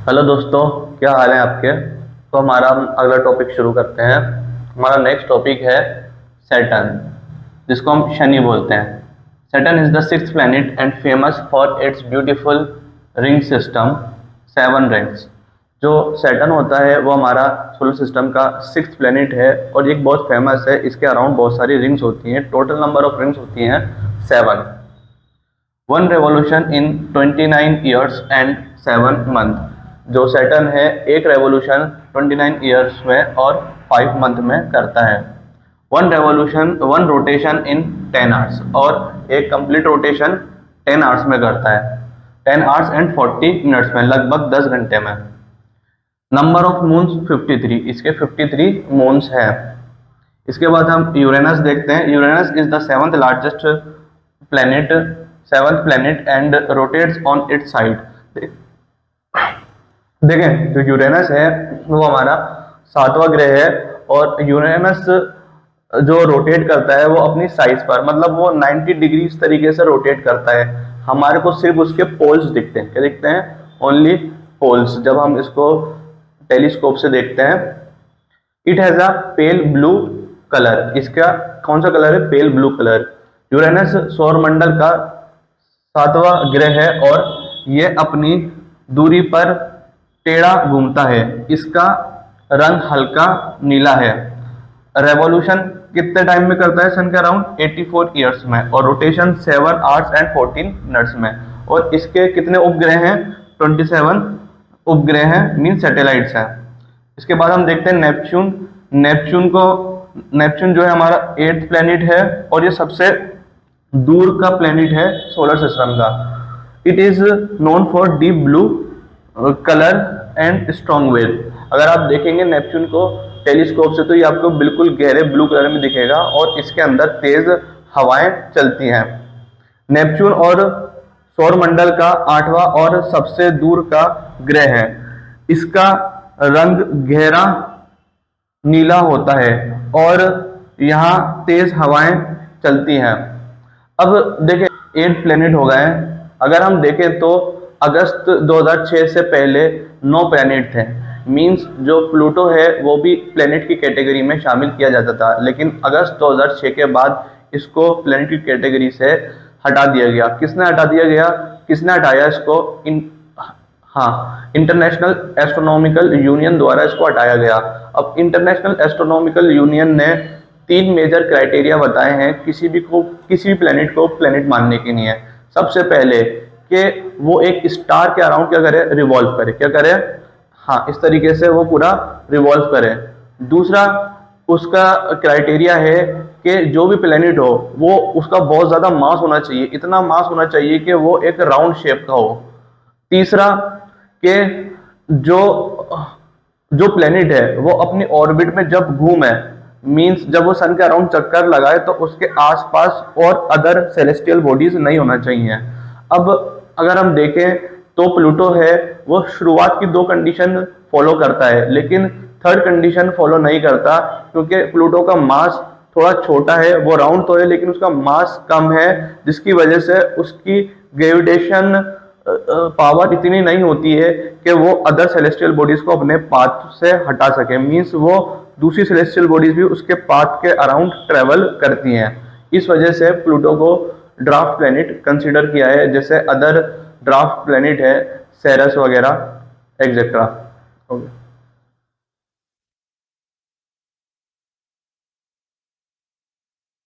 Hello दोस्तों, क्या हाल है आपके। तो हमारा हम अगला टॉपिक शुरू करते हैं। हमारा नेक्स्ट टॉपिक है सैटर्न, जिसको हम शनि बोलते हैं। Saturn is the sixth planet and famous for its beautiful ring system, 7 rings. जो सैटर्न होता है वो हमारा सोलर सिस्टम का सिक्स्थ प्लैनेट है और ये बहुत फेमस है। इसके अराउंड बहुत सारी रिंग्स होती हैं। टोटल नंबर ऑफ रिंग्स होती हैं 7। One revolution in 29 years and 7 month. जो सैटर्न है एक रेवोल्यूशन 29 ईयर्स में और 5 मंथ में करता है। वन रोटेशन इन 10 आवर्स, और एक कंप्लीट रोटेशन 10 आवर्स में करता है। 10 आवर्स एंड 40 मिनट्स में, लगभग 10 घंटे में। नंबर ऑफ मून्स 53, इसके 53 मून्स हैं। इसके बाद हम यूरेनस देखते हैं। Uranus is the seventh planet and rotates on it's side. देखें, जो यूरेनस है वो हमारा 7वां ग्रह है, और यूरेनस जो रोटेट करता है वो अपनी साइज पर, मतलब वो 90 डिग्री इस तरीके से रोटेट करता है। हमारे को सिर्फ उसके पोल्स दिखते हैं। क्या दिखते हैं? ओनली पोल्स, जब हम इसको टेलीस्कोप से देखते हैं। It has a pale blue colour. इसका कौन सा कलर है? Pale blue colour. यूरेनस सौरमंडल का 7वां ग्रह है और ये अपनी दूरी पर टेढ़ा घूमता है। इसका रंग हल्का नीला है। रेवोल्यूशन कितने टाइम में करता है सन के अराउंड? 84 ईयर्स में, और रोटेशन 7 आवर्स एंड 14 मिनट्स में। और इसके कितने उपग्रह हैं? 27 उपग्रह हैं, मीन सैटेलाइट्स हैं। इसके बाद हम देखते हैं नेपच्यून। नेपच्यून जो है हमारा 8th प्लेनेट है, और ये सबसे दूर का प्लेनेट है सोलर सिस्टम का। It is known for deep blue colour and strong wave. अगर आप देखेंगे नेपच्यून को टेलीस्कोप से तो ये आपको बिल्कुल गहरे ब्लू कलर में दिखेगा, और इसके अंदर तेज हवाएं चलती हैं। नेपच्यून और सौरमंडल का 8वां और सबसे दूर का ग्रह है। इसका रंग गहरा नीला होता है, और यहाँ तेज हवाएं चलती हैं। अब देखें, 8 प्लेनेट हो गए हैं। अगर हम देखें तो अगस्त 2006 से पहले 9 प्लेनेट थे। मींस जो प्लूटो है वो भी प्लेनेट की कैटेगरी में शामिल किया जाता था, लेकिन अगस्त 2006 के बाद इसको प्लेनेट की कैटेगरी से हटा दिया गया। किसने हटा दिया गया? किसने हटाया इसको? इंटरनेशनल एस्ट्रोनॉमिकल यूनियन द्वारा इसको हटाया गया। अब इंटरनेशनल एस्ट्रोनॉमिकल यूनियन ने 3 मेजर क्राइटेरिया बताए हैं किसी भी प्लेनेट को प्लेनेट मानने के लिए। सबसे पहले कि वो एक स्टार के अराउंड क्या करे? रिवॉल्व करे। क्या करे? इस तरीके से वो पूरा रिवॉल्व करे। दूसरा उसका क्राइटेरिया है कि जो भी प्लेनेट हो वो उसका बहुत ज्यादा मास होना चाहिए। इतना मास होना चाहिए कि वो एक राउंड शेप का हो। तीसरा कि जो जो प्लेनेट है वो अपनी ऑर्बिट में जब घूमे, मींस जब वो सन के अराउंड चक्कर लगाए, तो उसके आसपास और अदर सेलेस्टियल बॉडीज नहीं होना चाहिए। अब अगर हम देखें तो प्लूटो है वो शुरुआत की 2 कंडीशन फॉलो करता है, लेकिन 3rd कंडीशन फॉलो नहीं करता, क्योंकि प्लूटो का मास थोड़ा छोटा है। वो राउंड तो है लेकिन उसका मास कम है, जिसकी वजह से उसकी ग्रेविटेशन पावर इतनी नहीं होती है कि वो अदर सेलेस्टियल बॉडीज को अपने पाथ से हटा सके। मींस वो दूसरी सेलेस्टियल बॉडीज भी उसके पाथ के अराउंड ट्रेवल करती हैं। इस वजह से प्लूटो को ड्राफ्ट प्लेनेट कंसीडर किया है, जैसे अदर ड्राफ्ट प्लेनेट है सेरस वगैरह एक्सेट्रा। ओके।